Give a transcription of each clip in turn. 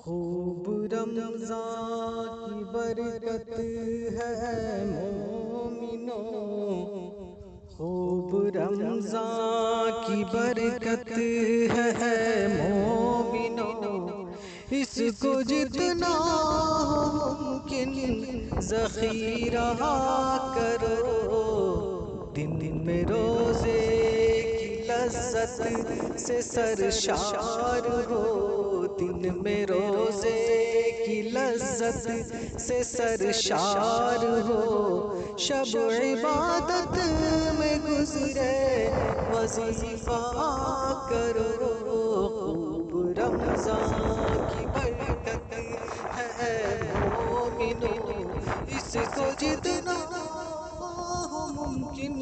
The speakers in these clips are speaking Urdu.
خوب رمضان کی برکت ہے مومنو، خوب رمضان کی برکت ہے مومنو، اس کو جتنا ممکن ذخیرہ کرو، دن میں روزے کی لذت سے سرشار ہو، دن میں روزے کی لذت سے سرشار ہو، شب عبادت میں گزرے وظیفہ کرو، خوب رمضان کی برکت ہے مومنو، اس کو جتنا ہو ممکن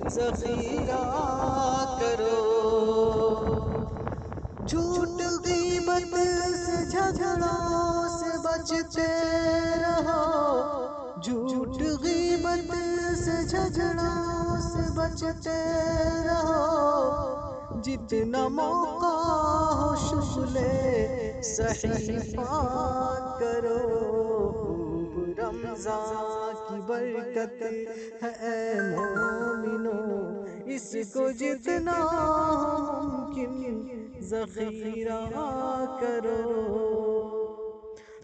ذخیرہ کرو، جھوٹ غیبت سے جھگڑوں سے بچتے رہو، جھوٹ غیبت سے جھگڑوں سے بچتے رہو، جتنا موقع ہو شغل صحیفہ کرو، خوب رمضان کی برکت ہے مومنو، اس کو جتنا ممکن ذخیرہ کرو،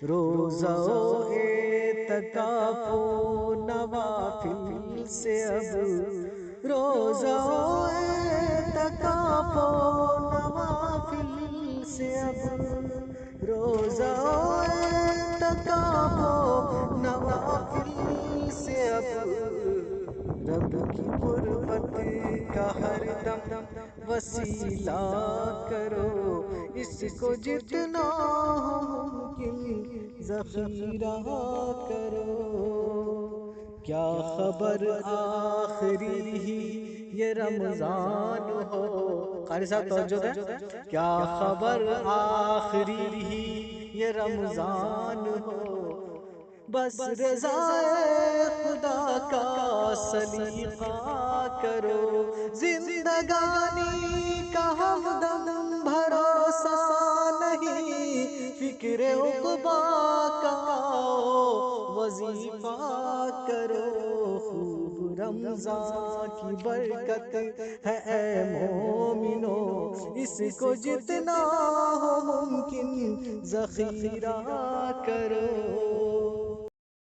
روزہ و اعتکاف و نوافل سے اب، روزہ و اعتکاف و نوافل سے اب، روزہ و اعتکاف و نوافل سے اب، رب کی قربت کا ہر دم وسیلہ کرو، اس کو جتنا ممکن ذخیرہ کرو، کیا خبر آخری ہی یہ رمضان ہو، قاری صاحب توجہ دیں، کیا خبر آخری ہی یہ رمضان ہو، بس رضائے خدا کا سلیقہ کرو، زندگانی کا ہمدم بھروسہ نہیں، فکر عقبیٰ کا وظیفہ کرو، خوب رمضان کی برکت ہے مومنو، اس کو جتنا ہو ممکن ذخیرہ کرو۔